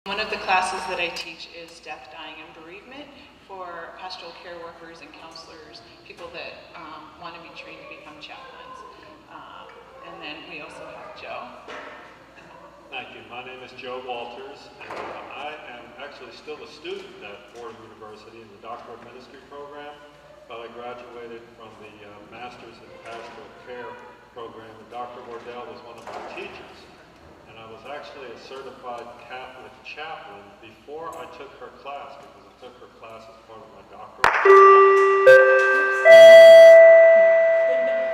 One of the classes that I teach is death, dying, and bereavement for pastoral care workers and counselors, people that want to be trained to become chaplains. And then we also have Joe. Thank you. My name is Joe Walters, and I am actually still a student at Fordham University in the Doctor of Ministry program, but I graduated from the Master's in Pastoral Care program, and Dr. Werdel was one of my teachers. And I was actually a certified Catholic chaplain before I took her class, because I took her class as part of my doctorate.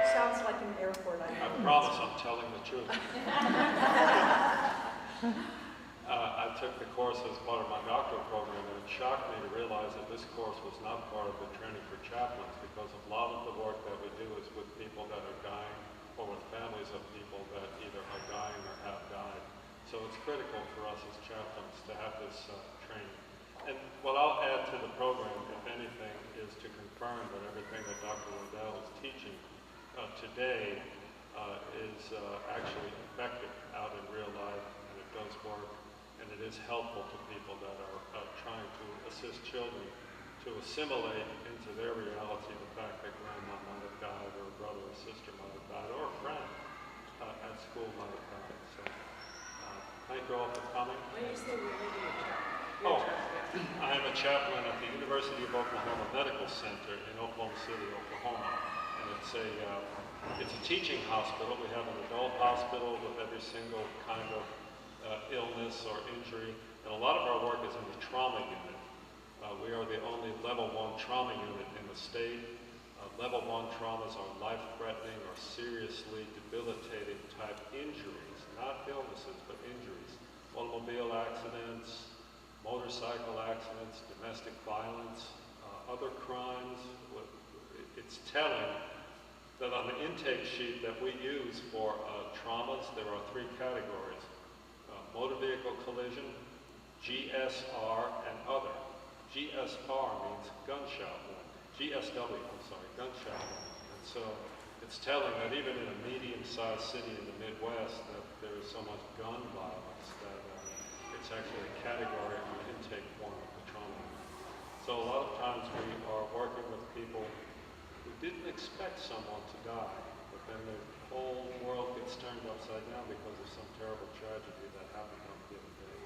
Sounds like an airport. I promise I'm telling the truth. I took the course as part of my doctoral program, and it shocked me to realize that this course was not part of the training for chaplains, because a lot of the work that we do is with people that are dying, or with families of people that either are dying or have died. So it's critical for us as chaplains to have this training. And what I'll add to the program, if anything, is to confirm that everything that Dr. Werdel is teaching today is actually effective out in real life, and it does work, and it is helpful to people that are trying to assist children to assimilate into their reality the fact that grandma might have died, or a brother or sister might have died, or a friend at school might have died. So thank you all for coming. When you say religious chaplain, Oh, I am a chaplain at the University of Oklahoma Medical Center in Oklahoma City, Oklahoma, and it's a teaching hospital. We have an adult hospital with every single kind of illness or injury, and a lot of our work is in the trauma unit. We are the only level 1 trauma unit in the state. Level 1 traumas are life-threatening or seriously debilitating type injuries, not illnesses, but injuries. Automobile accidents, motorcycle accidents, domestic violence, other crimes. It's telling that on the intake sheet that we use for traumas, there are 3 categories: motor vehicle collision, GSR, and other. GSR means gunshot wound. GSW, gunshot wound. And so it's telling that even in a medium-sized city in the Midwest that there is so much gun violence that it's actually a category on the intake form of the trauma. So a lot of times we are working with people who didn't expect someone to die, but then the whole world gets turned upside down because of some terrible tragedy that happened on a given day.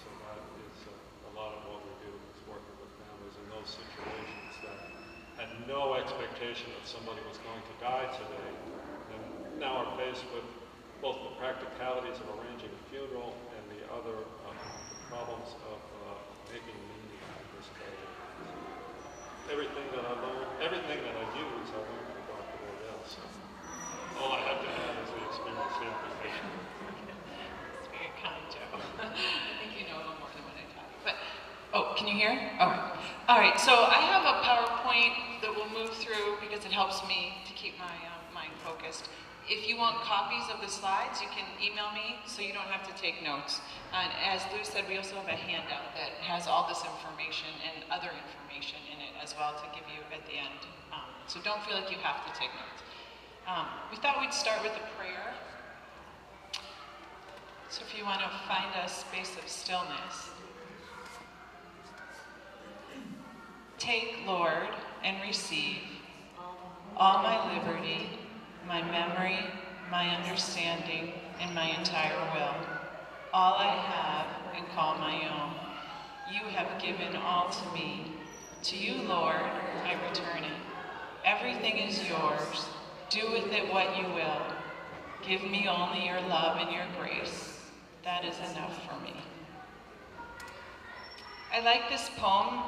So that is a lot of what we do, is working with families in those situations that had no expectation that somebody was going to die today, and now are faced with both the practicalities of arranging a funeral and the other problems of making meaning out of this tragedy. Everything that I learned, everything that I use, I learned from Dr. Werdel. So all I have to add is the experience here. That's very kind, Joe. I think you know a little more than what I taught you. But, oh, can you hear? All right, so I have a PowerPoint that we'll move through because it helps me to keep my mind focused. If you want copies of the slides, you can email me so you don't have to take notes. And as Lou said, we also have a handout that has all this information and other information in it as well to give you at the end. So don't feel like you have to take notes. We thought we'd start with a prayer. So if you want to find a space of stillness. Take, Lord, and receive all my liberty, my memory, my understanding, and my entire will. All I have and call my own. You have given all to me. To you, Lord, I return it. Everything is yours. Do with it what you will. Give me only your love and your grace. That is enough for me. I like this poem.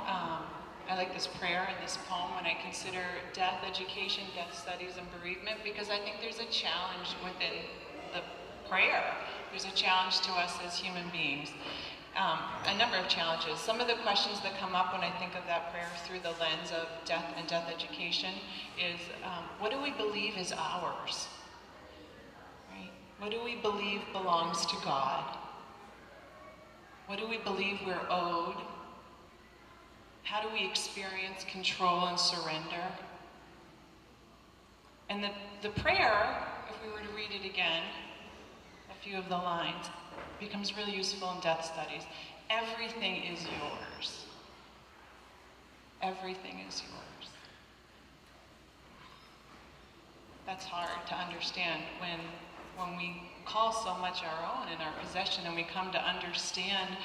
I like this prayer and this poem when I consider death education, death studies, and bereavement, because I think there's a challenge within the prayer. There's a challenge to us as human beings. A number of challenges. Some of the questions that come up when I think of that prayer through the lens of death and death education is, what do we believe is ours? Right? What do we believe belongs to God? What do we believe we're owed? How do we experience control and surrender? And the prayer, if we were to read it again, a few of the lines, becomes really useful in death studies. everything is yours. Everything is yours. That's hard to understand when we call so much our own in our possession and we come to understand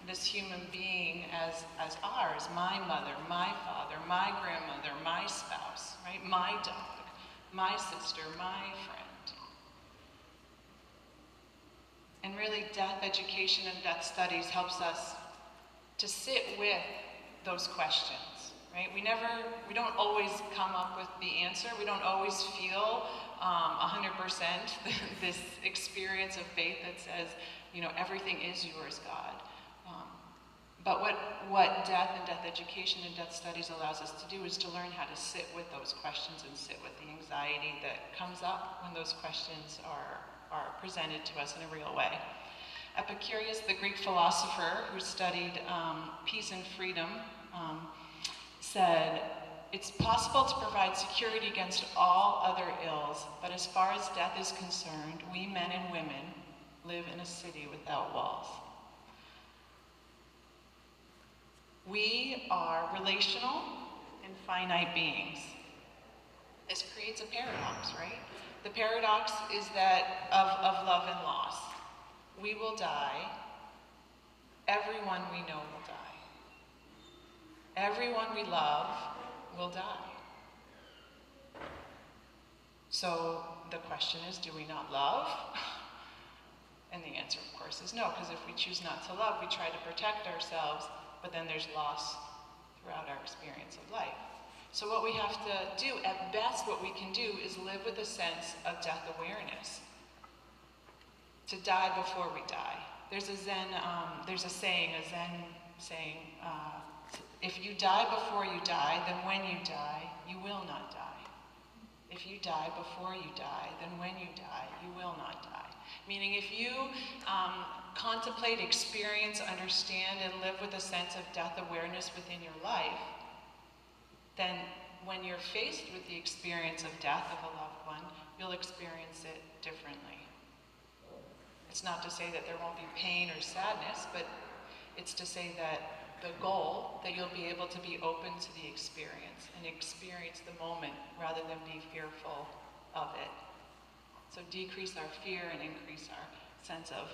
this human being as ours, my mother, my father, my grandmother, my spouse, right? My dog, my sister, my friend. And really, death education and death studies helps us to sit with those questions, right? We don't always come up with the answer. We don't always feel 100% this experience of faith that says, everything is yours, God. But what death and death education and death studies allows us to do is to learn how to sit with those questions and sit with the anxiety that comes up when those questions are presented to us in a real way. Epicurus, the Greek philosopher who studied peace and freedom, said, "It's possible to provide security against all other ills, but as far as death is concerned, we men and women live in a city without walls." We are relational and finite beings. This creates a paradox, right? The paradox is that of love and loss. We will die. Everyone we know will die. Everyone we love will die. So the question is, do we not love? And the answer, of course, is no, because if we choose not to love, we try to protect ourselves, but then there's loss throughout our experience of life. So what we have to do, at best what we can do, is live with a sense of death awareness. To die before we die. There's a Zen saying, if you die before you die, then when you die, you will not die. If you die before you die, then when you die, you will not die. Meaning if you contemplate, experience, understand, and live with a sense of death awareness within your life, then when you're faced with the experience of death of a loved one, you'll experience it differently. It's not to say that there won't be pain or sadness, but it's to say that the goal, that you'll be able to be open to the experience and experience the moment rather than be fearful of it. So decrease our fear and increase our sense of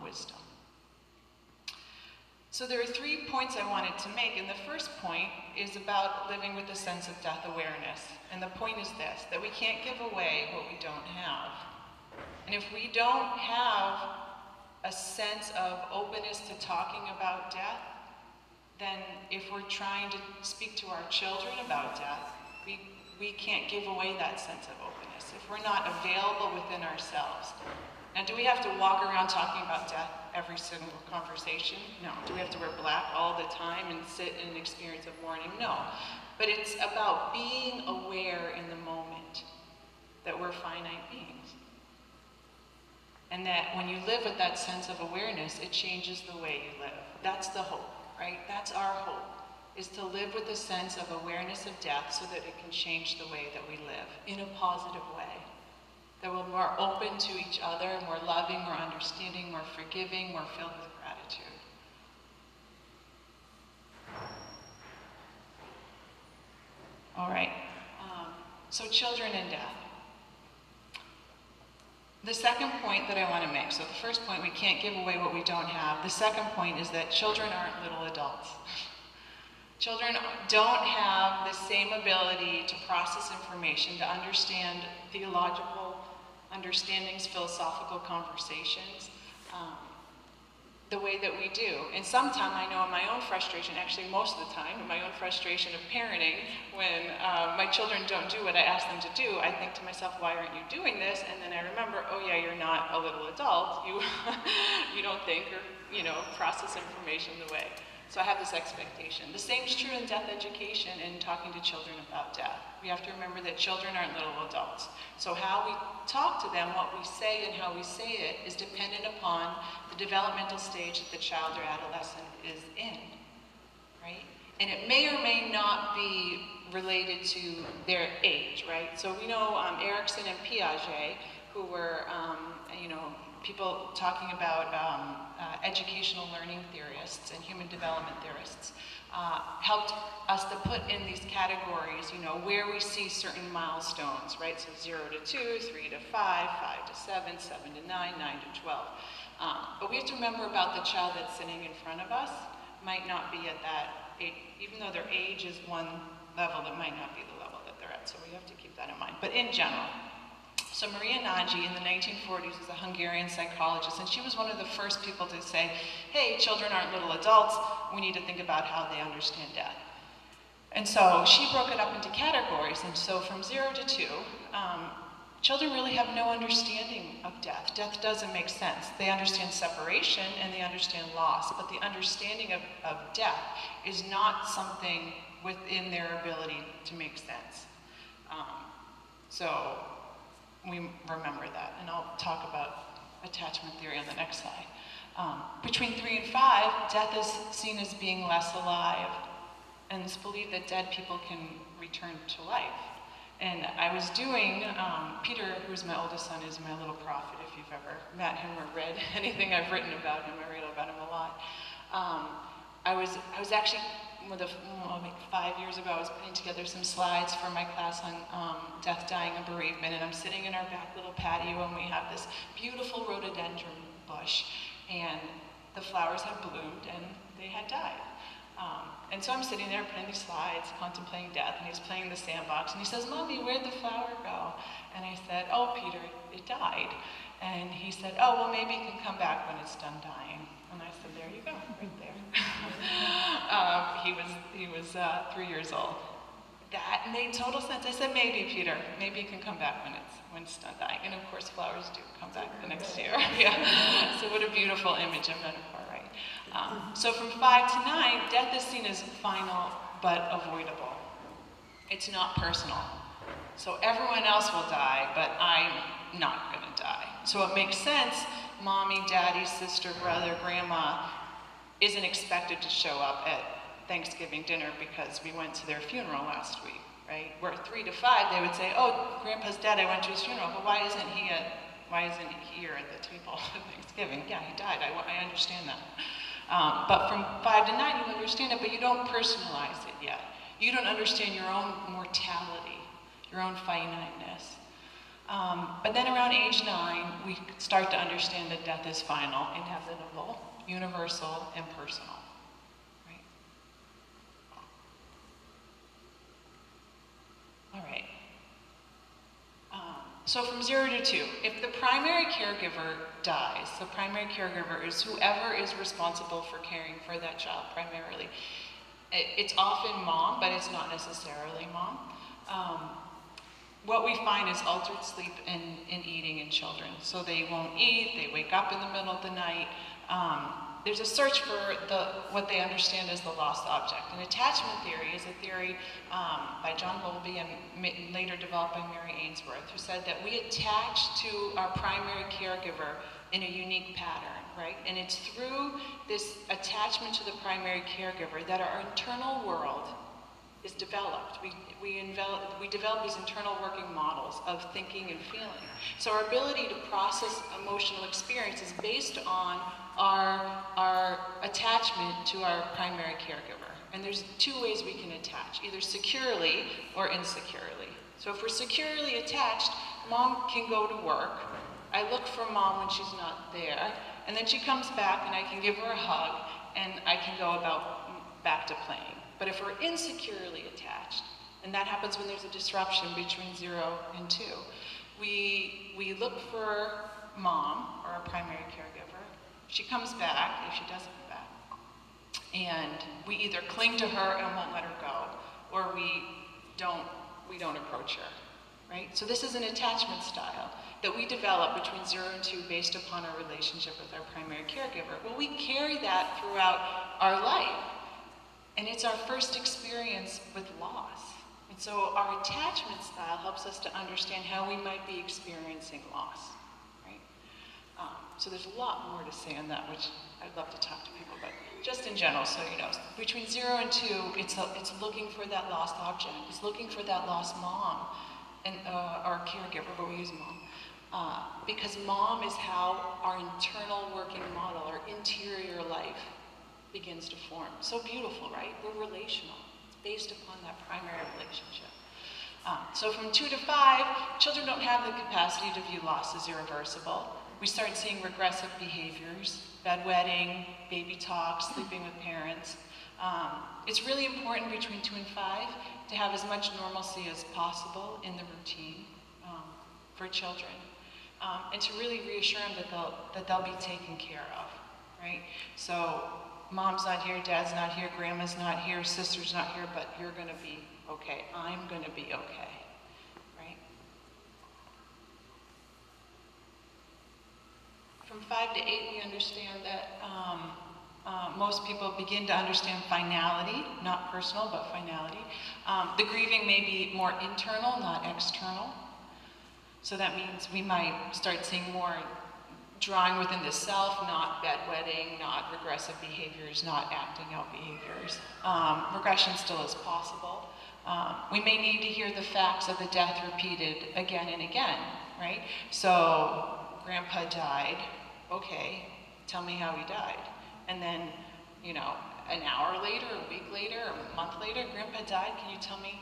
wisdom. So there are 3 points I wanted to make, and the first point is about living with a sense of death awareness. And the point is this, that we can't give away what we don't have. And if we don't have a sense of openness to talking about death, then if we're trying to speak to our children about death, we can't give away that sense of openness if we're not available within ourselves. Now, do we have to walk around talking about death every single conversation? No. Do we have to wear black all the time and sit in an experience of mourning? No. But it's about being aware in the moment that we're finite beings. And that when you live with that sense of awareness, it changes the way you live. That's the hope, right? That's our hope, is to live with a sense of awareness of death so that it can change the way that we live in a positive way. That we're more open to each other, more loving, more understanding, more forgiving, more filled with gratitude. All right, so children and death. The second point that I want to make, so the first point, we can't give away what we don't have. The second point is that children aren't little adults. Children don't have the same ability to process information, to understand theological understandings, philosophical conversations, the way that we do. And sometimes I know in my own frustration, actually most of the time, in my own frustration of parenting, when my children don't do what I ask them to do, I think to myself, why aren't you doing this? And then I remember, oh yeah, you're not a little adult. You don't think or, process information the way. So I have this expectation. The same is true in death education and talking to children about death. We have to remember that children aren't little adults. So how we talk to them, what we say and how we say it, is dependent upon the developmental stage that the child or adolescent is in, right? And it may or may not be related to their age, right? So we know Erikson and Piaget, who were, people talking about educational learning theorists and human development theorists helped us to put in these categories, you know, where we see certain milestones, right? So 0 to 2, 3 to 5, 5 to 7, 7 to 9, 9 to 12. But we have to remember about the child that's sitting in front of us might not be at that age, even though their age is one level, that might not be the level that they're at. So we have to keep that in mind. But in general, so Maria Nagy in the 1940s was a Hungarian psychologist, and she was one of the first people to say, hey, children aren't little adults, we need to think about how they understand death. And so she broke it up into categories, and so from 0 to 2, children really have no understanding of death. Death doesn't make sense. They understand separation and they understand loss, but the understanding of death is not something within their ability to make sense. So we remember that, and I'll talk about attachment theory on the next slide. Between 3 and 5, death is seen as being less alive, and it's believed that dead people can return to life. And I was doing, Peter, who's my oldest son, is my little prophet, if you've ever met him or read anything I've written about him. I read about him a lot. I was actually, like 5 years ago, I was putting together some slides for my class on death, dying, and bereavement, and I'm sitting in our back little patio, and we have this beautiful rhododendron bush, and the flowers had bloomed, and they had died. And so I'm sitting there putting these slides, contemplating death, and he's playing the sandbox, and he says, Mommy, where'd the flower go? And I said, oh, Peter, it died. And he said, oh, well, maybe it can come back when it's done dying. And I said, there you go, right there. He was 3 years old. That made total sense. I said, maybe, Peter, maybe it can come back when it's done dying. And of course, flowers do come back the next year. Yeah. So what a beautiful image and metaphor, right? So from 5 to 9, death is seen as final but avoidable. It's not personal. So everyone else will die, but I'm not going to die. So it makes sense, mommy, daddy, sister, brother, grandma isn't expected to show up at Thanksgiving dinner because we went to their funeral last week, right? Where 3 to 5, they would say, oh, grandpa's dead, I went to his funeral, but why isn't he here at the table at Thanksgiving? Yeah, he died, I understand that. But from 5 to 9, you understand it, but you don't personalize it yet. You don't understand your own mortality, your own finiteness. But then around age 9, we start to understand that death is final, inevitable, universal, and personal. Right? All right. So from 0 to 2, if the primary caregiver dies, the primary caregiver is whoever is responsible for caring for that child primarily. It's often mom, but it's not necessarily mom. What we find is altered sleep and eating in children. So they won't eat, they wake up in the middle of the night. There's a search for what they understand as the lost object. And attachment theory is a theory by John Bowlby and later developed by Mary Ainsworth, who said that we attach to our primary caregiver in a unique pattern, right? And it's through this attachment to the primary caregiver that our internal world is developed. We develop these internal working models of thinking and feeling. So our ability to process emotional experience is based on our attachment to our primary caregiver. And there's 2 ways we can attach, either securely or insecurely. So if we're securely attached, mom can go to work. I look for mom when she's not there, and then she comes back and I can give her a hug and I can go back to playing. But if we're insecurely attached, and that happens when there's a disruption between 0 and 2, we look for mom, or our primary caregiver. She comes back, if she doesn't come back, and we either cling to her and won't let her go, or we don't approach her, right? So this is an attachment style that we develop between 0 and 2 based upon our relationship with our primary caregiver. Well, we carry that throughout our life, and it's our first experience with loss. And so our attachment style helps us to understand how we might be experiencing loss, right? So there's a lot more to say on that, which I'd love to talk to people about. Just in general, so you know, between 0 and 2, it's looking for that lost object. It's looking for that lost mom, and or caregiver, but we use mom. Because mom is how our internal working model, our interior life begins to form. So beautiful, right? We're relational. It's based upon that primary relationship. So from 2 to 5, children don't have the capacity to view loss as irreversible. We start seeing regressive behaviors, bedwetting, baby talk, sleeping with parents. It's really important between 2 and 5 to have as much normalcy as possible in the routine for children. And to really reassure them that they'll be taken care of, right? So mom's not here, dad's not here, grandma's not here, sister's not here, but you're gonna be okay. I'm gonna be okay, right? From 5 to 8, we understand that most people begin to understand finality, not personal, but finality. The grieving may be more internal, not external. So that means we might start seeing more drawing within the self, not bedwetting, not regressive behaviors, not acting out behaviors. Regression still is possible. We may need to hear the facts of the death repeated again and again, right? So, grandpa died, okay, tell me how he died. And then, you know, an hour later, a week later, a month later, grandpa died, can you tell me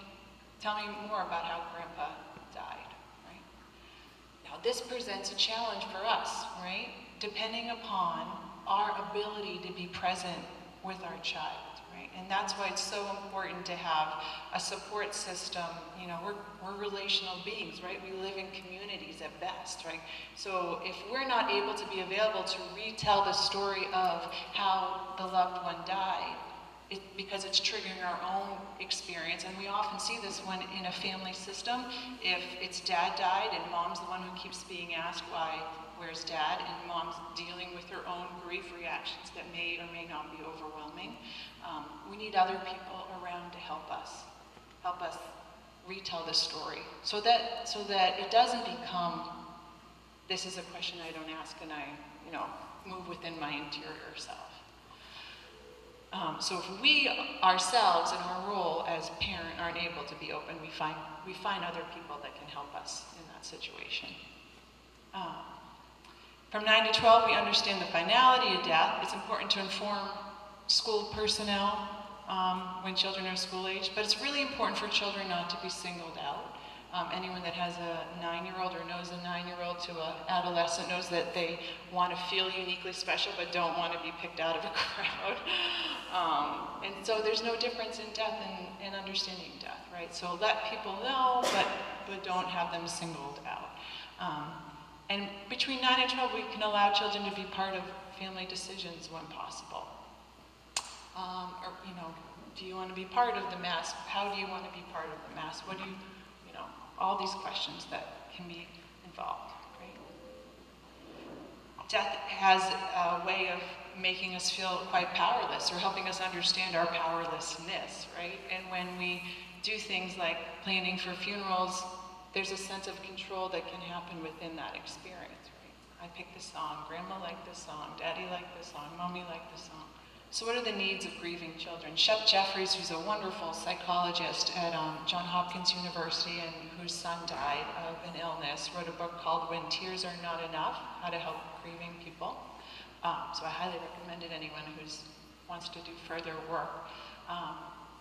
more about how grandpa died? This presents a challenge for us, right? Depending upon our ability to be present with our child, right? And that's why it's so important to have a support system. You know, we're relational beings, right? We live in communities at best, right? So if we're not able to be available to retell the story of how the loved one died, because it's triggering our own experience, and we often see this when in a family system, if it's dad died and mom's the one who keeps being asked why, where's dad, and mom's dealing with her own grief reactions that may or may not be overwhelming, we need other people around to help us retell the story, so that it doesn't become, this is a question I don't ask and I, you know, move within my interior self. So if we ourselves in our role as parent aren't able to be open, we find other people that can help us in that situation. From 9 to 12, we understand the finality of death. It's important to inform school personnel when children are school age, but it's really important for children not to be singled out. Anyone that has a 9-year-old or knows a 9-year-old to an adolescent knows that they want to feel uniquely special but don't want to be picked out of a crowd. And so there's no difference in death and understanding death, right? So let people know, but don't have them singled out. And between 9 and 12, we can allow children to be part of family decisions when possible. Or, you know, do you want to be part of the Mass? How do you want to be part of the Mass? What do you know, all these questions that can be involved, right? Death has a way of making us feel quite powerless, or helping us understand our powerlessness, right? And when we do things like planning for funerals, there's a sense of control that can happen within that experience, right? I picked this song, grandma liked this song, daddy liked this song, mommy liked this song. So what are the needs of grieving children? Shep Jeffries, who's a wonderful psychologist at Johns Hopkins University and whose son died of an illness, wrote a book called When Tears Are Not Enough, How to Help Grieving People. So I highly recommend it, anyone who wants to do further work.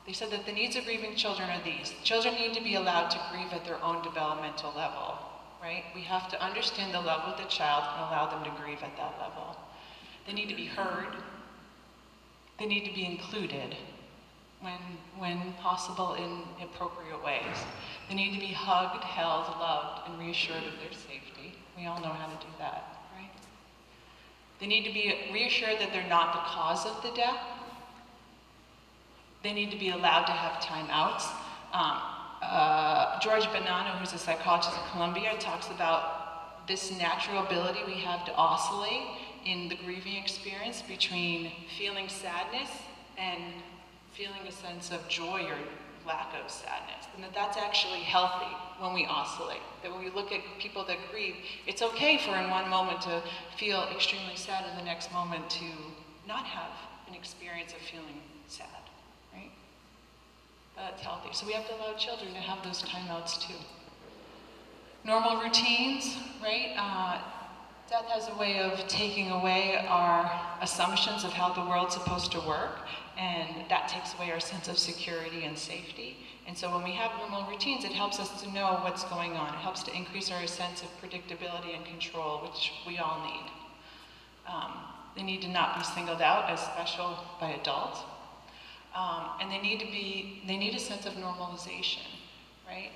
They said that the needs of grieving children are these. Children need to be allowed to grieve at their own developmental level, right? We have to understand the level of the child and allow them to grieve at that level. They need to be heard. They need to be included when possible in appropriate ways. They need to be hugged, held, loved, and reassured of their safety. We all know how to do that, right? They need to be reassured that they're not the cause of the death. They need to be allowed to have timeouts. George Bonanno, who's a psychologist at Columbia, talks about this natural ability we have to oscillate in the grieving experience between feeling sadness and feeling a sense of joy or lack of sadness, and that's actually healthy when we oscillate. That when we look at people that grieve, it's okay for in one moment to feel extremely sad and the next moment to not have an experience of feeling sad, right? That's healthy. So we have to allow children to have those timeouts too. Normal routines, right? Death has a way of taking away our assumptions of how the world's supposed to work, and that takes away our sense of security and safety. And so when we have normal routines, it helps us to know what's going on. It helps to increase our sense of predictability and control, which we all need. They need to not be singled out as special by adults. And they need a sense of normalization, right?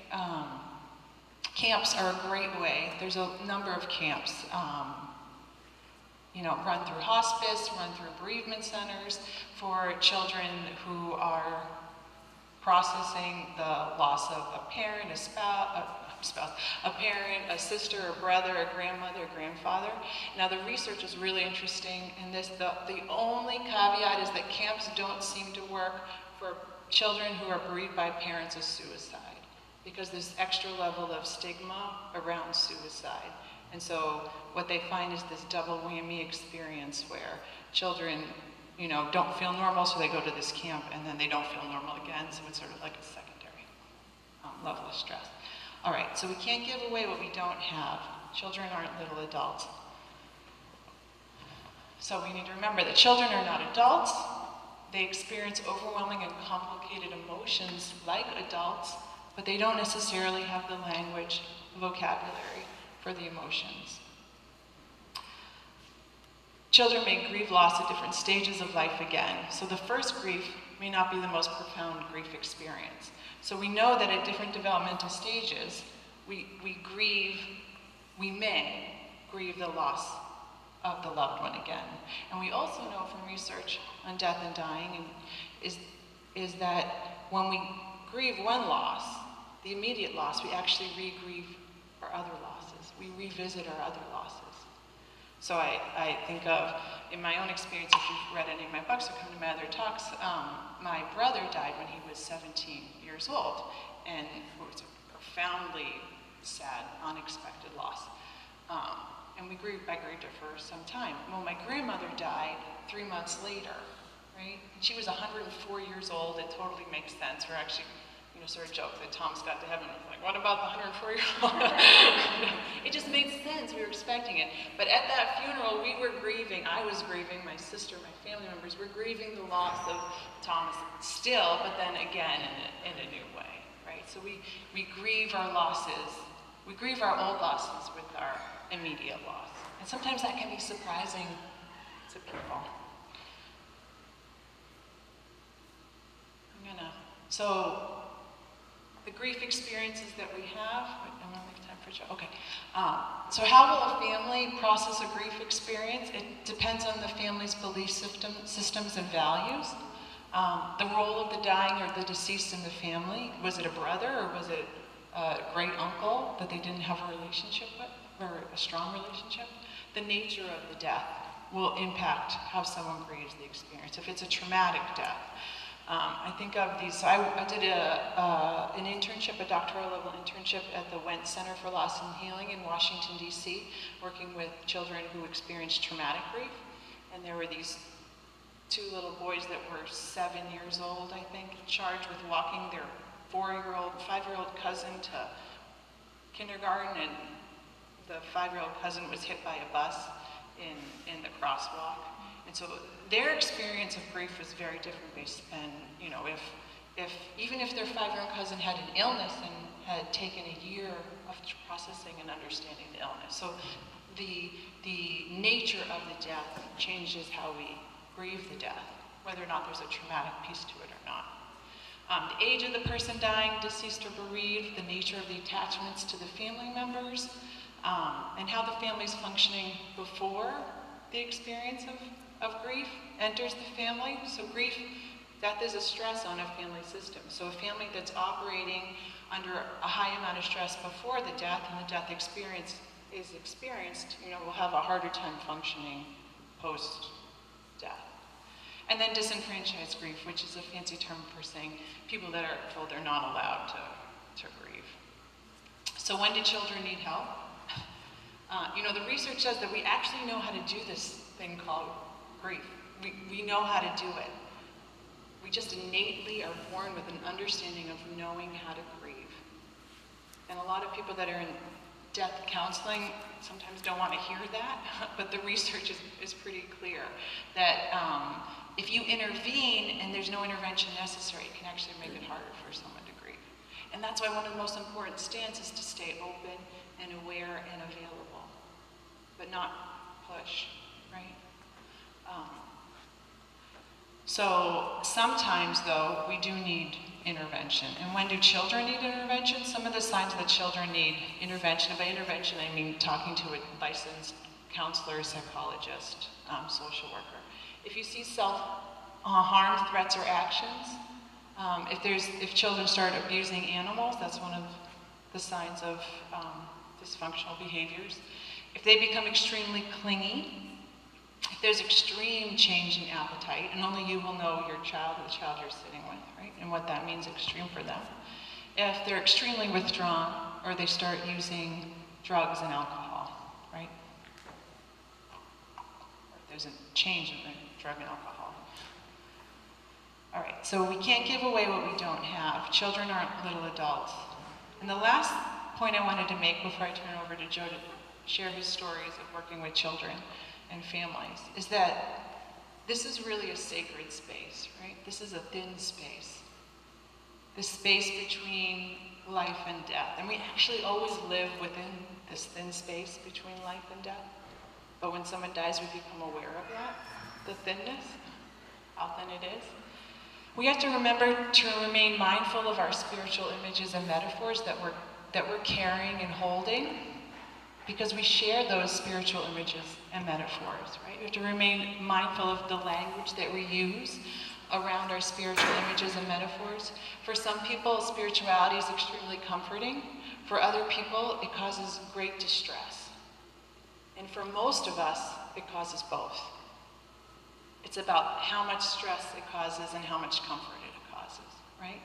Camps are a great way. There's a number of camps, run through hospice, run through bereavement centers for children who are processing the loss of a parent, a spouse, a parent, a sister, a brother, a grandmother, a grandfather. Now the research is really interesting in this. The only caveat is that camps don't seem to work for children who are bereaved by parents of suicide, because there's extra level of stigma around suicide. And so what they find is this double whammy experience where children, don't feel normal, so they go to this camp, and then they don't feel normal again, so it's sort of like a secondary level of stress. All right, so we can't give away what we don't have. Children aren't little adults. So we need to remember that children are not adults. They experience overwhelming and complicated emotions like adults, but they don't necessarily have the language, vocabulary for the emotions. Children may grieve loss at different stages of life again. So the first grief may not be the most profound grief experience. So we know that at different developmental stages, we may grieve the loss of the loved one again. And we also know from research on death and dying is that when we grieve one loss, the immediate loss, we actually re-grieve our other losses. We revisit our other losses. So I think of, in my own experience, if you've read any of my books or come to my other talks, my brother died when he was 17 years old, and it was a profoundly sad, unexpected loss. And I grieved her for some time. Well, my grandmother died 3 months later, right? And she was 104 years old. It totally makes sense. We're actually, sort of joke that Tom's got to heaven. I was like, what about the 104-year-old? It just made sense. We were expecting it. But at that funeral, we were grieving. I was grieving. My sister, my family members were grieving the loss of Thomas still, but then again in a new way, right? So we grieve our losses. We grieve our old losses with our immediate loss. And sometimes that can be surprising to people. So the grief experiences that we have, I'm gonna make time for Joe. Okay. So how will a family process a grief experience? It depends on the family's belief systems and values. The role of the dying or the deceased in the family. Was it a brother or was it a great uncle that they didn't have a relationship with, or a strong relationship? The nature of the death will impact how someone grieves the experience. If it's a traumatic death, I think of these. So I did an internship, a doctoral level internship at the Went Center for Loss and Healing in Washington, D.C., working with children who experienced traumatic grief. And there were these 2 little boys that were 7 years old, I think, charged with walking their 5-year-old cousin to kindergarten, and the 5-year-old cousin was hit by a bus in the crosswalk. And so their experience of grief was very different based, and even if their 5-year-old cousin had an illness and had taken a year of processing and understanding the illness. So the nature of the death changes how we grieve the death, whether or not there's a traumatic piece to it or not. The age of the person dying, deceased or bereaved, the nature of the attachments to the family members, and how the family's functioning before the experience of grief enters the family. So death is a stress on a family system. So a family that's operating under a high amount of stress before the death and the death experience is experienced, will have a harder time functioning post-death. And then disenfranchised grief, which is a fancy term for saying people that are told they're not allowed to grieve. So when do children need help? The research says that we actually know how to do this thing called grief. We know how to do it. We just innately are born with an understanding of knowing how to grieve. And a lot of people that are in death counseling sometimes don't want to hear that, but the research is pretty clear that if you intervene and there's no intervention necessary, it can actually make it harder for someone to grieve. And that's why one of the most important stances is to stay open and aware and available, but not push, right? So sometimes, though, we do need intervention. And when do children need intervention? Some of the signs that children need intervention, by intervention I mean talking to a licensed counselor, psychologist, social worker. If you see self-harm threats or actions, if children start abusing animals, that's one of the signs of dysfunctional behaviors. If they become extremely clingy, if there's extreme change in appetite, and only you will know your child or the child you're sitting with, right? And what that means extreme for them. If they're extremely withdrawn, or they start using drugs and alcohol, right? Or if there's a change in the drug and alcohol. All right, so we can't give away what we don't have. Children aren't little adults. And the last point I wanted to make before I turn over to Joe to share his stories of working with children and families is that this is really a sacred space, right? This is a thin space. The space between life and death. And we actually always live within this thin space between life and death. But when someone dies, we become aware of that, the thinness, how thin it is. We have to remember to remain mindful of our spiritual images and metaphors that we're carrying and holding, because we share those spiritual images and metaphors, right? We have to remain mindful of the language that we use around our spiritual images and metaphors. For some people, spirituality is extremely comforting. For other people, it causes great distress. And for most of us, it causes both. It's about how much stress it causes and how much comfort it causes, right?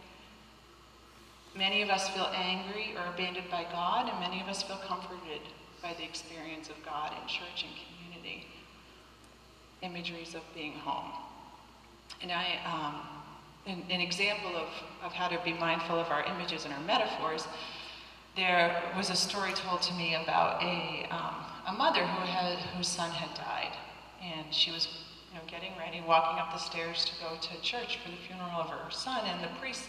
Many of us feel angry or abandoned by God, and many of us feel comforted by the experience of God in church and community. Imageries of being home. And an example of how to be mindful of our images and our metaphors, there was a story told to me about a mother whose son had died, and she was getting ready, walking up the stairs to go to church for the funeral of her son, and the priest,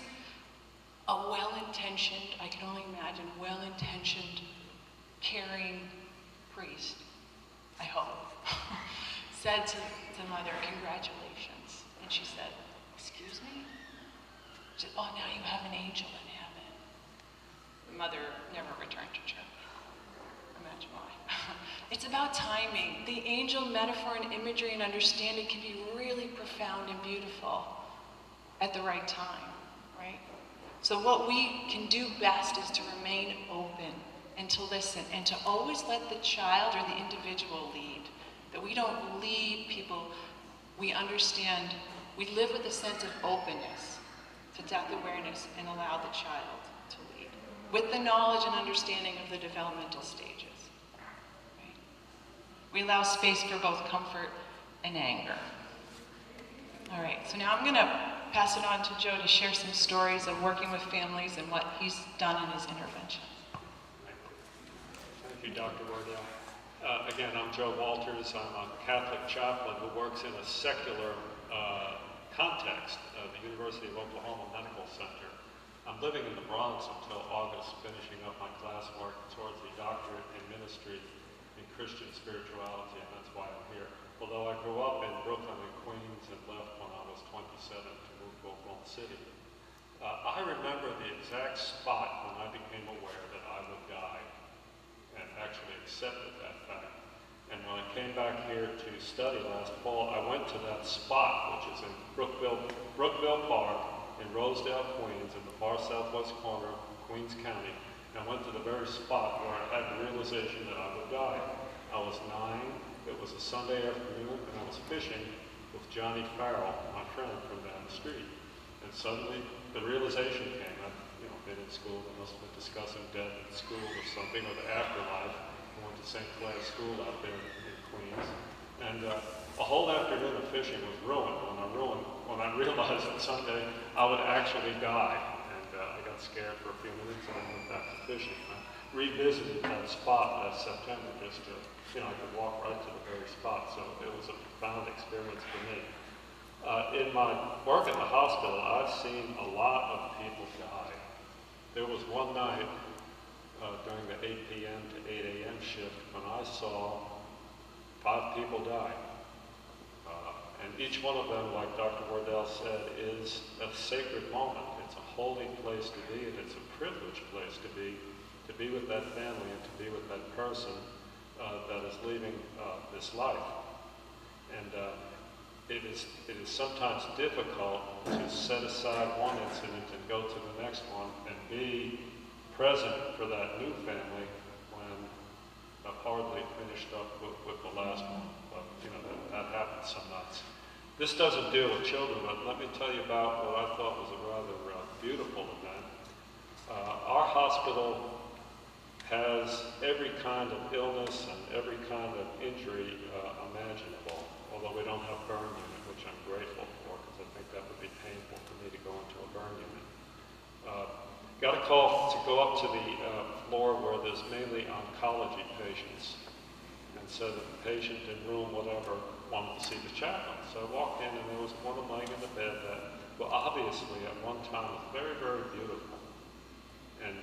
a well-intentioned, I can only imagine, well-intentioned, caring priest, I hope, said to the mother, "Congratulations." And she said, "Excuse me?" She said, "Oh, now you have an angel in heaven." The mother never returned to church. Imagine why. It's about timing. The angel metaphor and imagery and understanding can be really profound and beautiful at the right time, right? So what we can do best is to remain open and to listen and to always let the child or the individual lead. That we don't lead people, we understand, we live with a sense of openness to death awareness and allow the child to lead. With the knowledge and understanding of the developmental stages. Right? We allow space for both comfort and anger. All right, so now I'm going to pass it on to Joe to share some stories of working with families and what he's done in his intervention. Thank you, Dr. Werdel. Again, I'm Joe Walters. I'm a Catholic chaplain who works in a secular context of the University of Oklahoma Medical Center. I'm living in the Bronx until August, finishing up my classwork towards the doctorate in ministry in Christian spirituality, and that's why I'm here. Although I grew up in Brooklyn and Queens and left when I was 27 to move to Oklahoma City. I remember the exact spot when I became aware that I would die, and actually accepted that fact. And when I came back here to study last fall, I went to that spot, which is in Brookville Park in Rosedale, Queens, in the far southwest corner of Queens County. And I went to the very spot where I had the realization that I would die. I was 9, it was a Sunday afternoon, and I was fishing with Johnny Farrell, my friend from down the street. And suddenly, the realization came. I'd been in school, I must have been discussing death in school or something, or the afterlife. I went to St. Clair's School out there in Queens. And a whole afternoon of fishing was ruined when I realized that someday I would actually die. And I got scared for a few minutes and I went back to fishing. revisited that spot last September just to, I could walk right to the very spot, so it was a profound experience for me. In my work at the hospital, I've seen a lot of people die. There was one night during the 8 p.m. to 8 a.m. shift when I saw 5 people die. And each one of them, like Dr. Werdel said, is a sacred moment. It's a holy place to be, and it's a privileged place to be with that family and to be with that person that is leaving this life. And it is sometimes difficult to set aside one incident and go to the next one and be present for that new family when I've hardly finished up with the last one. But, that happens some nights. This doesn't deal with children, but let me tell you about what I thought was a rather beautiful event. Our hospital has every kind of illness and every kind of injury imaginable, although we don't have burn unit, which I'm grateful for, because I think that would be painful for me to go into a burn unit. Got a call to go up to the floor where there's mainly oncology patients, and said that the patient in room whatever wanted to see the chaplain. So I walked in, and there was a woman laying in the bed that, well, obviously at one time was very, very beautiful. And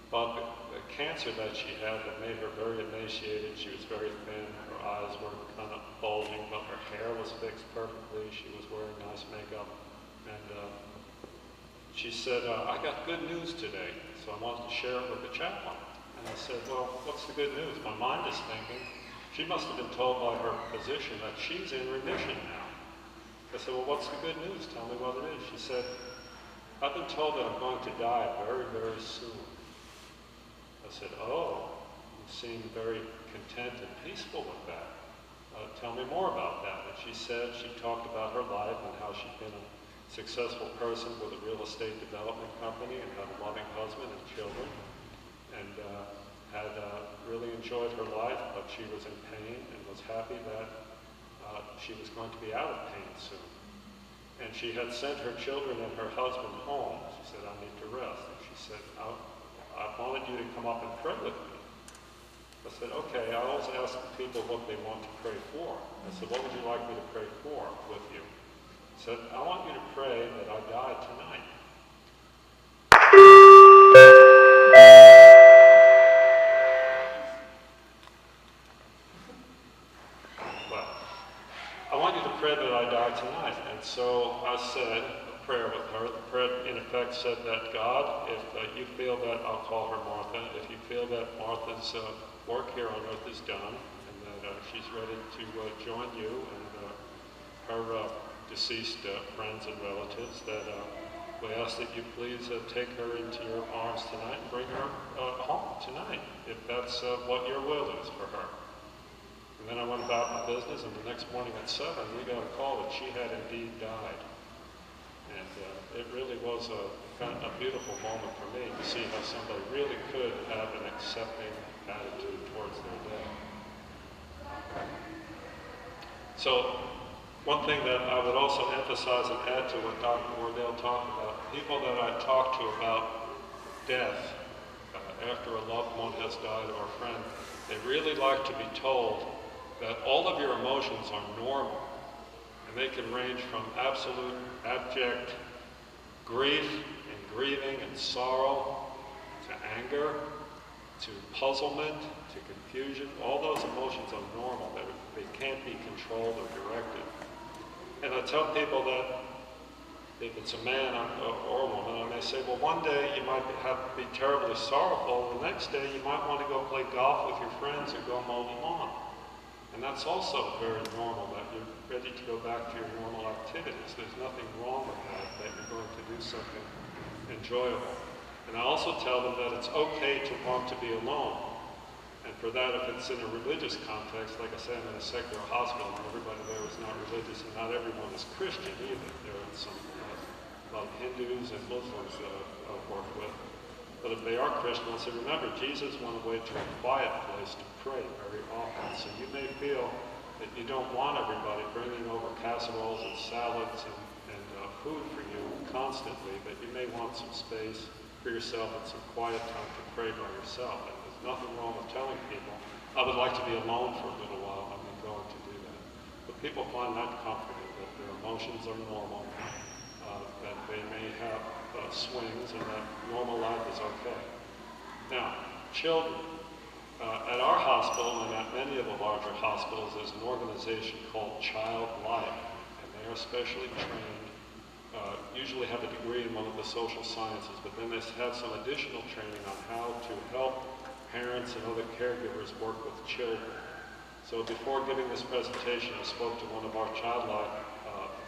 but the cancer that she had that made her very emaciated. She was very thin. Her eyes were kind of bulging, but her hair was fixed perfectly. She was wearing nice makeup. And she said, I got good news today, so I wanted to share it with the chaplain. And I said, well, what's the good news? My mind is thinking, she must have been told by her physician that she's in remission now. I said, well, what's the good news? Tell me what it is. She said, I've been told that I'm going to die very, very soon. I said, oh, you seem very content and peaceful with that. Tell me more about that. And she said, she talked about her life and how she'd been a successful person with a real estate development company and had a loving husband and children, and had really enjoyed her life, but she was in pain and was happy that she was going to be out of pain soon. And she had sent her children and her husband home. She said, I need to rest. And she said, I wanted you to come up and pray with me. I said, okay. I always ask people what they want to pray for. I said, what would you like me to pray for with you? I said, I want you to pray that I die tonight. Well, I want you to pray that I die tonight. And so I said a prayer with her. The prayer, in effect, said that God, if you feel that, I'll call her Martha, if you feel that Martha's work here on earth is done, and that she's ready to join you and her deceased friends and relatives, that we ask that you please take her into your arms tonight and bring her home tonight, if that's what your will is for her. And then I went about my business, and the next morning at 7, we got a call that she had indeed died. And it really was a beautiful moment for me to see how somebody really could have an accepting attitude towards their death. So, one thing that I would also emphasize and add to what Dr. Werdel talked about, people that I talk to about death after a loved one has died or a friend, they really like to be told that all of your emotions are normal, and they can range from absolute abject grief and grieving and sorrow to anger to puzzlement to confusion. All those emotions are normal. They can't be controlled or directed. And I tell people that if it's a man or a woman, and they say, well, one day you might be terribly sorrowful, the next day you might want to go play golf with your friends or go mow the lawn. And that's also very normal, that you're ready to go back to your normal activities. There's nothing wrong with that you're going to do something enjoyable. And I also tell them that it's okay to want to be alone. And for that, if it's in a religious context, like I say, I'm in a secular hospital, and everybody there is not religious, and not everyone is Christian either. There are some a lot of Hindus and Muslims that I've worked with. But if they are Christian, I say, remember, Jesus went away to a quiet place to pray very often. So you may feel that you don't want everybody bringing over casseroles and salads and food for you constantly, but you may want some space for yourself and some quiet time to pray by yourself. And there's nothing wrong with telling people, I would like to be alone for a little while, I'm going to do that. But people find that comforting, that their emotions are normal, that they may have swings, and that normal life is okay. Now, children. At our hospital and at many of the larger hospitals, there's an organization called Child Life, and they are specially trained, usually have a degree in one of the social sciences, but then they have some additional training on how to help parents and other caregivers work with children. So before giving this presentation, I spoke to one of our Child Life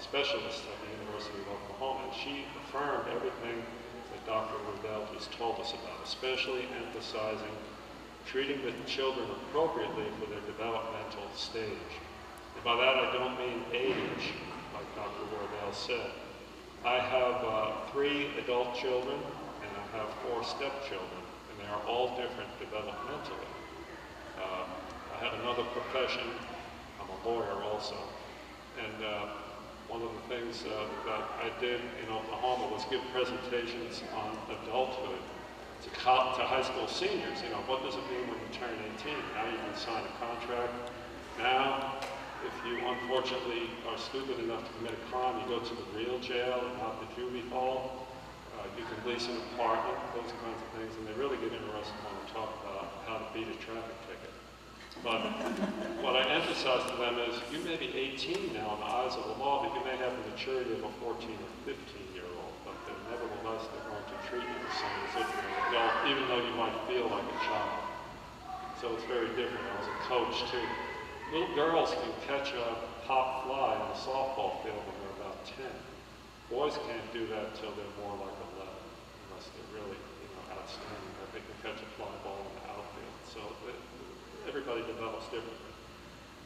specialists at the University of Oklahoma, and she affirmed everything that Dr. Werdel just told us about, especially emphasizing treating the children appropriately for their developmental stage. And by that I don't mean age, like Dr. Werdel said. I have 3 adult children and I have 4 stepchildren, and they are all different developmentally. I have another profession. I'm a lawyer also. And one of the things that I did in Oklahoma was give presentations on adulthood to high school seniors. What does it mean when you turn 18? Now you can sign a contract. Now, if you unfortunately are stupid enough to commit a crime, you go to the real jail and not the juvie hall. You can lease an apartment, those kinds of things, and they really get interested when we talk about how to beat a traffic ticket. But what I emphasize to them is, you may be 18 now in the eyes of the law, but you may have the maturity of a 14 or 15-year-old, but nevertheless they're going to treat you the same as if you're an adult, even though you might feel like a child. So it's very different. I was a coach too. Little girls can catch a pop fly on a softball field when they're about 10. Boys can't do that until they're more like 11, unless they're really outstanding. That they can catch a fly ball in the outfield. So everybody develops differently.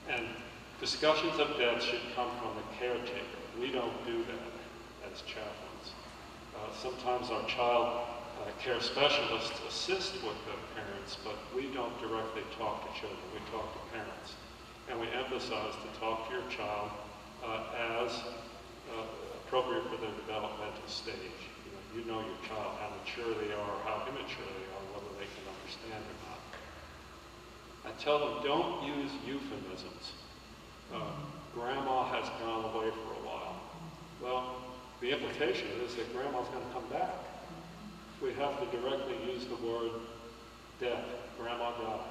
And discussions of death should come from the caretaker. We don't do that as chaplains. Sometimes our child care specialists assist with the parents, but we don't directly talk to children. We talk to parents. And we emphasize to talk to your child as appropriate for their developmental stage. You know your child, how mature they are, how immature they are, whether they can understand or not. I tell them, don't use euphemisms. Grandma has gone away for a while. Well, the implication is that grandma's going to come back. We have to directly use the word death. Grandma died.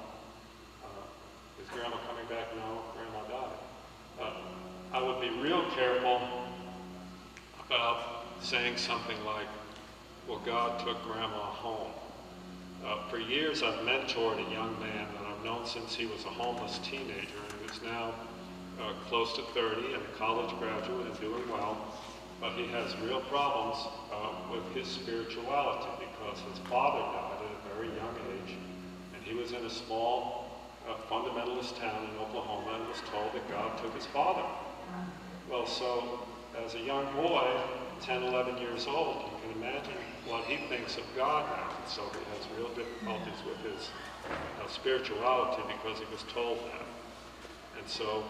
Is grandma coming back? No, grandma died. I would be real careful about saying something like, well, God took grandma home. For years I've mentored a young man that I've known since he was a homeless teenager, and who's now close to 30 and a college graduate and doing well. But he has real problems with his spirituality because his father died at a very young age, and he was in a small fundamentalist town in Oklahoma and was told that God took his father. Well, so as a young boy, 10, 11 years old, you can imagine what he thinks of God now. And so he has real difficulties with his spirituality because he was told that. And so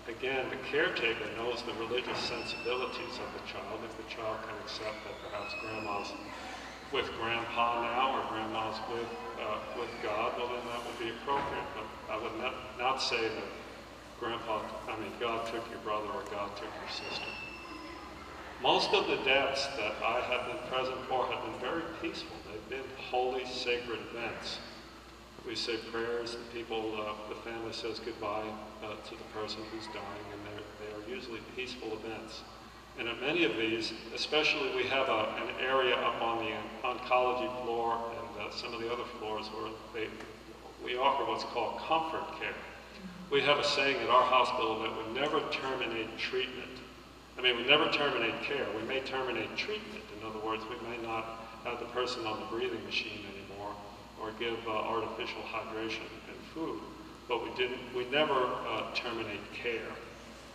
again, the caretaker knows the religious sensibilities of the child. If the child can accept that perhaps grandma's with grandpa now or grandma's with God, well then that would be appropriate. But I would not say that God took your brother or God took your sister. Most of the deaths that I have been present for have been very peaceful. They've been holy, sacred events. We say prayers, the family says goodbye to the person who's dying, and they are usually peaceful events. And at many of these, especially we have an area up on the oncology floor and some of the other floors where we offer what's called comfort care. We have a saying at our hospital that we never terminate treatment. We never terminate care. We may terminate treatment. In other words, we may not have the person on the breathing machine anymore, or give artificial hydration and food, but we never terminate care.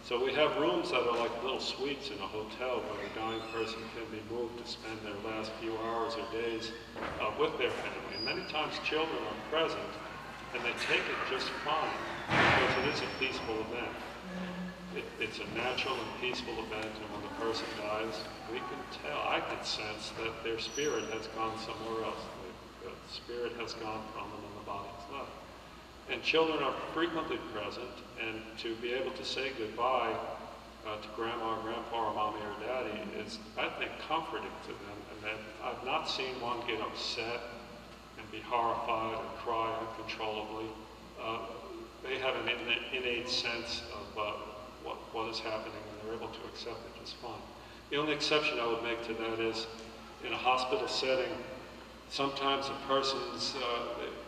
So we have rooms that are like little suites in a hotel where the dying person can be moved to spend their last few hours or days with their family. And many times children are present and they take it just fine because it is a peaceful event. It's a natural and peaceful event, and when the person dies, guys, we can tell, I can sense that their spirit has gone somewhere else. The spirit has gone from them and the body is left. And children are frequently present, and to be able to say goodbye to grandma or grandpa or mommy or daddy is, I think, comforting to them. And that I've not seen one get upset and be horrified and cry uncontrollably. They have an innate sense of what is happening, and they're able to accept it just fine. The only exception I would make to that is in a hospital setting, sometimes a person's,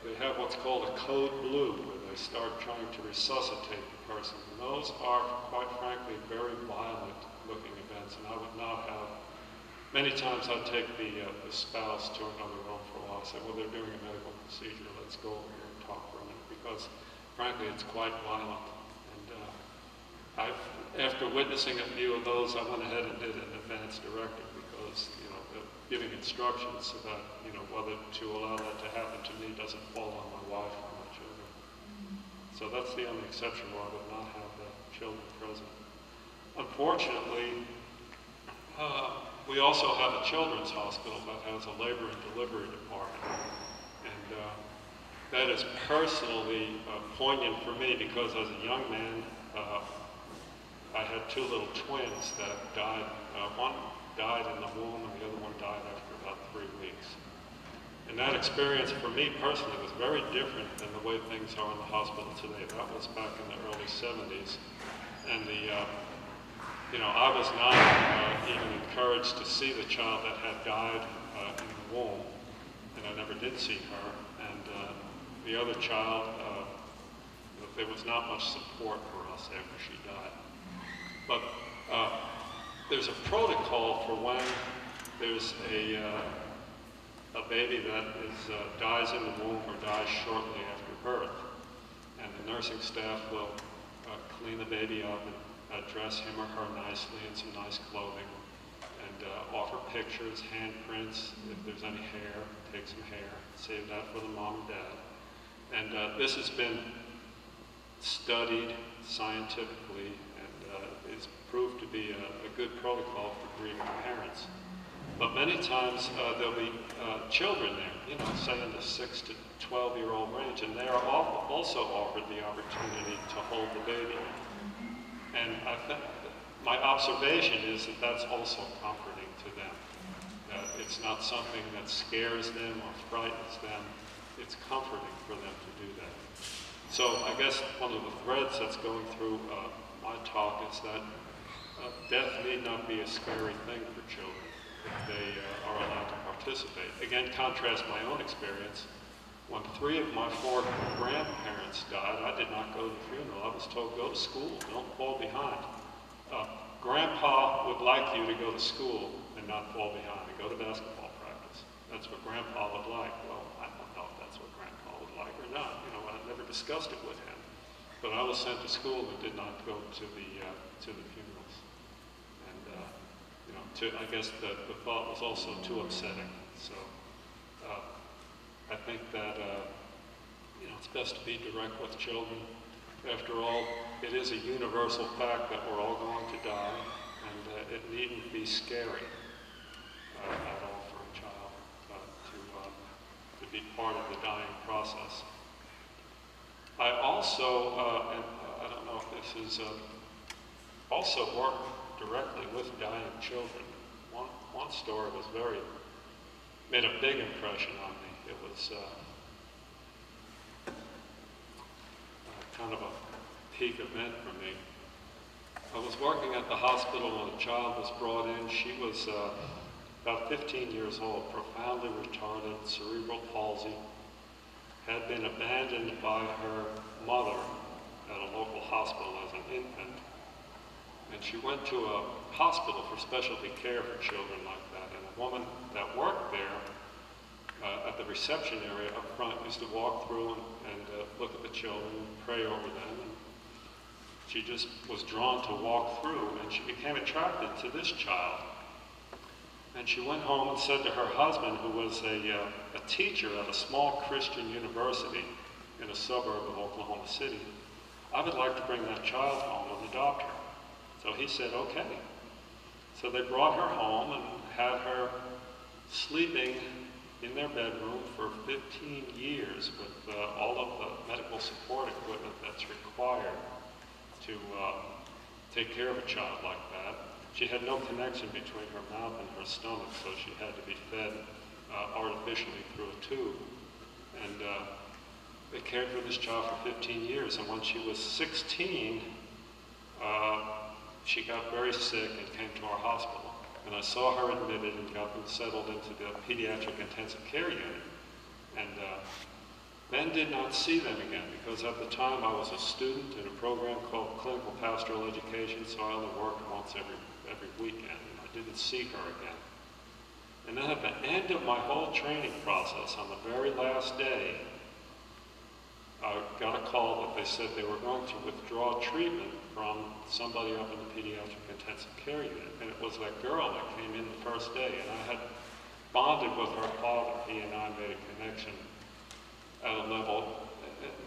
they have what's called a code blue, where they start trying to resuscitate the person. And those are, quite frankly, very violent looking events, and I would not have, many times I'd take the spouse to another room for a while and say, well, they're doing a medical procedure, let's go over here and talk for a minute, because frankly, it's quite violent. And after witnessing a few of those, I went ahead and did an advance directive because, giving instructions about, whether to allow that to happen to me doesn't fall on my wife or my children. So that's the only exception where I would not have the children present. Unfortunately, we also have a children's hospital that has a labor and delivery department. And that is personally poignant for me because as a young man, I had two little twins that died. One died in the womb and the other one died after about 3 weeks. And that experience for me personally was very different than the way things are in the hospital today. That was back in the early 70s. And I was not even encouraged to see the child that had died in the womb, and I never did see her. And the other child, there was not much support for us after she died. But there's a protocol for when there's a baby that dies in the womb or dies shortly after birth. And the nursing staff will clean the baby up and dress him or her nicely in some nice clothing and offer pictures, handprints, if there's any hair, take some hair, save that for the mom and dad. And this has been studied scientifically and is proved to be a good protocol for grieving parents. But many times there'll be children there, say in the 6 to 12-year-old range, and they are also offered the opportunity to hold the baby. And I think my observation is that that's also comforting to them. It's not something that scares them or frightens them. It's comforting for them to do that. So I guess one of the threads that's going through my talk is that death need not be a scary thing for children if they are allowed to participate. Again, contrast my own experience. When 3 of my 4 grandparents died, I did not go to the funeral. I was told, go to school, don't fall behind. Grandpa would like you to go to school and not fall behind and go to basketball practice. That's what Grandpa would like. Well, I don't know if that's what Grandpa would like or not. I never discussed it with him. But I was sent to school and did not go to the funerals. And, I guess the thought was also too upsetting. So I think that, it's best to be direct with children. After all, it is a universal fact that we're all going to die, and it needn't be scary at all for a child to be part of the dying process. I also, and I don't know if this is, also work directly with dying children. One story made a big impression on me. It was kind of a peak event for me. I was working at the hospital when a child was brought in. She was about 15 years old, profoundly retarded, cerebral palsy, had been abandoned by her mother at a local hospital as an infant. And she went to a hospital for specialty care for children like that. And a woman that worked there at the reception area up front used to walk through and look at the children and pray over them. And she just was drawn to walk through, and she became attracted to this child. And she went home and said to her husband, who was a teacher at a small Christian university in a suburb of Oklahoma City, I would like to bring that child home and adopt her. So he said, okay. So they brought her home and had her sleeping in their bedroom for 15 years with all of the medical support equipment that's required to take care of a child like that. She had no connection between her mouth and her stomach, so she had to be fed artificially through a tube. And they cared for this child for 15 years, and when she was 16, she got very sick and came to our hospital. And I saw her admitted and got them settled into the pediatric intensive care unit. And Ben did not see them again because at the time I was a student in a program called Clinical Pastoral Education, so I only worked once every weekend, and I didn't see her again. And then at the end of my whole training process, on the very last day, I got a call that they said they were going to withdraw treatment from somebody up in the pediatric intensive care unit. And it was that girl that came in the first day, and I had bonded with her father. He and I made a connection at a level.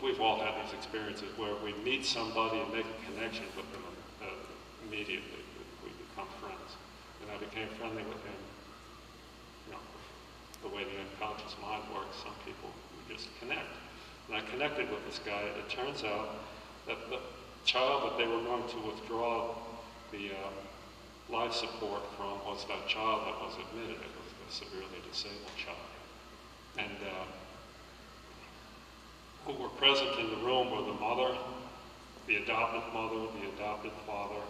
We've all had these experiences where we meet somebody and make a connection with them immediately. We become friends. And I became friendly with him. You know, the way the unconscious mind works, some people just connect. And I connected with this guy, and it turns out that the child that they were going to withdraw the life support from was that child that was admitted. It was a severely disabled child. And who were present in the room were the mother, the adopted mother, the adopted father,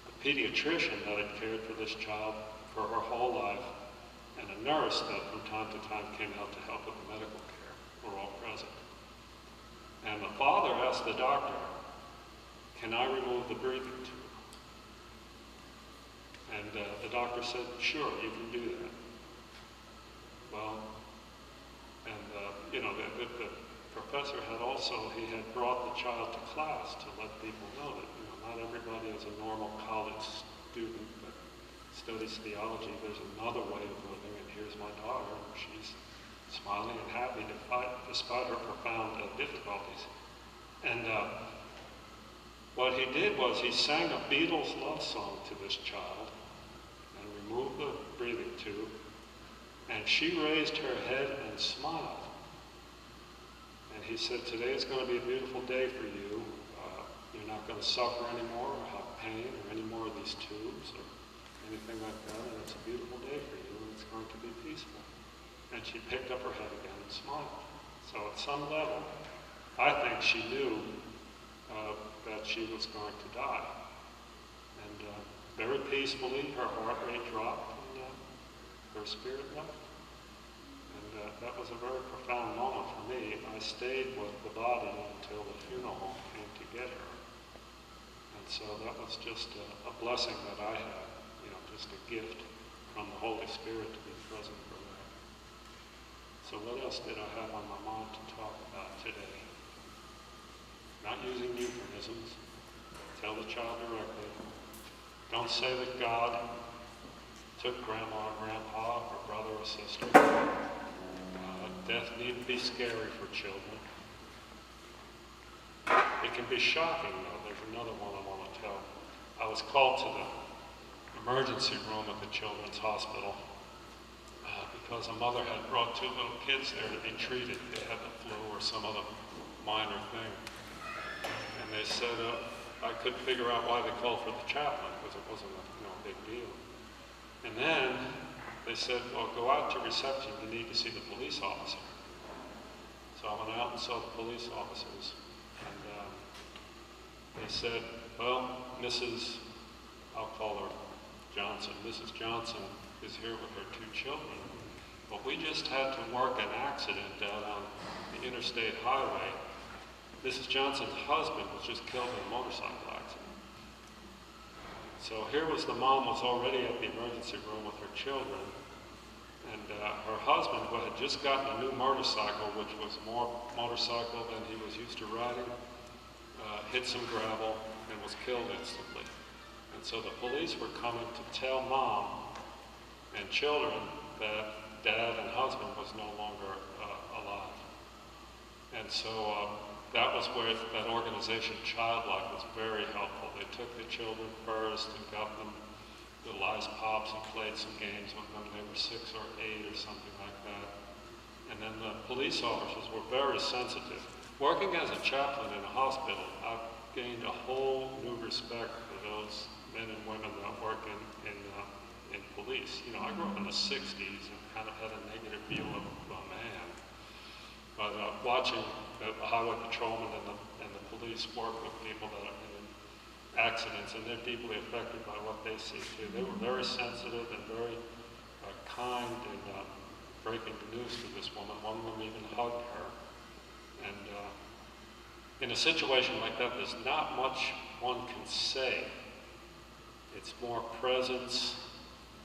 the pediatrician that had cared for this child for her whole life, and a nurse that from time to time came out to help with the medical care were all present. And the father asked the doctor, "Can I remove the breathing tube?" And the doctor said, "Sure, you can do that." Well, and you know, the professor had also, he had brought the child to class to let people know that, you know, not everybody is a normal college student that studies theology. There's another way of living, and here's my daughter, and she's smiling and happy despite her profound difficulties. And what he did was he sang a Beatles love song to this child and removed the breathing tube, and she raised her head and smiled. And he said, "Today is going to be a beautiful day for you. You're not going to suffer anymore or have pain or any more of these tubes or anything like that, and it's a beautiful day for you, and it's going to be peaceful." And she picked up her head again and smiled. So at some level, I think she knew that she was going to die. And very peacefully, her heart rate dropped and her spirit left. And that was a very profound moment for me. I stayed with the body until the funeral home came to get her. And so that was just a blessing that I had, you know, just a gift from the Holy Spirit to be present for that. So what else did I have on my mind to talk about today? Not using euphemisms. Tell the child directly. Don't say that God took grandma or grandpa or brother or sister. Death needn't be scary for children. It can be shocking, though. There's another one I want to tell. I was called to the emergency room at the children's hospital because a mother had brought 2 little kids there to be treated. They had the flu or some other minor thing. And they said, I couldn't figure out why they called for the chaplain because it wasn't a big deal. And then they said, well, go out to reception, you need to see the police officer. So I went out and saw the police officers, and they said, well, I'll call her Johnson, Mrs. Johnson is here with her 2 children, but we just had to work an accident out on the interstate highway. Mrs. Johnson's husband was just killed in a motorcycle accident. So here was the mom was already at the emergency room with her children, and her husband, who had just gotten a new motorcycle, which was more motorcycle than he was used to riding, hit some gravel and was killed instantly. And so the police were coming to tell mom and children that dad and husband was no longer alive. And so that was where that organization, Childlike, was very helpful. They took the children first and got them little ice pops and played some games with them. They were 6 or 8 or something like that. And then the police officers were very sensitive. Working as a chaplain in a hospital, I've gained a whole new respect for those men and women that work in police. You know, I grew up in the 60s and kind of had a negative view of a man. But watching the highway patrolmen and the police work with people that are in accidents, and they're deeply affected by what they see too. They were very sensitive and very kind in breaking the news to this woman. One of them even hugged her. And in a situation like that, there's not much one can say. It's more presence,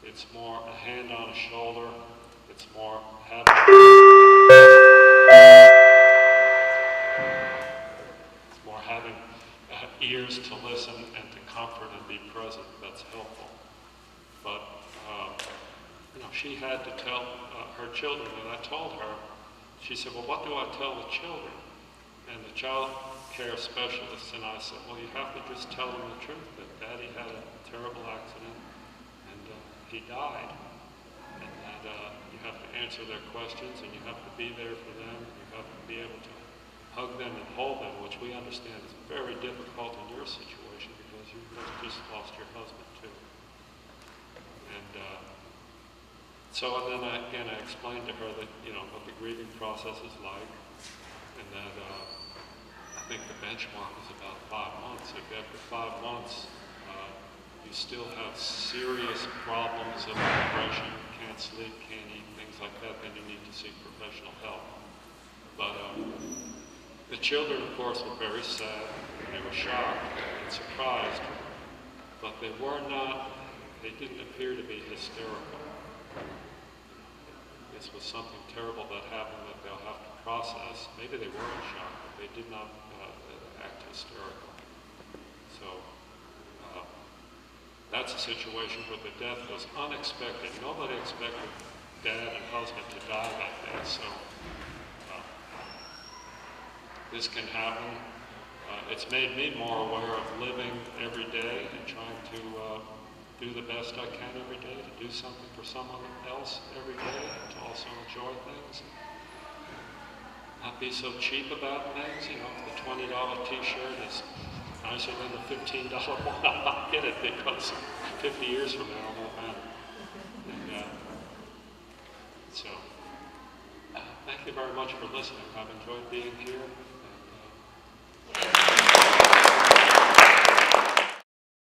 it's more a hand on a shoulder, it's more having ears to listen and to comfort and be present. That's helpful. But you know, she had to tell her children, and I told her, she said, well, what do I tell the children? And the child care specialist and I said, well, you have to just tell them the truth, that Daddy had a terrible accident and he died. And that you have to answer their questions and you have to be there for them. And you have to be able to hug them and hold them, which we understand is very difficult in your situation because you just lost your husband too. And so then I explained to her that, you know, what the grieving process is like, and that I think the benchmark is about 5 months. If after 5 months you still have serious problems of depression, can't sleep, can't eat, things like that, then you need to seek professional help. But the children, of course, were very sad. They were shocked and surprised, but they didn't appear to be hysterical. This was something terrible that happened that they'll have to process. Maybe they were in shock, but they did not act hysterical. So that's a situation where the death was unexpected. Nobody expected Dad and husband to die that day. So this can happen. It's made me more aware of living every day and trying to do the best I can every day, to do something for someone else every day, and to also enjoy things. Not be so cheap about things. You know, if the $20 t-shirt is nicer than the $15 one, I'll not get it because 50 years from now it won't matter. And, so, thank you very much for listening. I've enjoyed being here.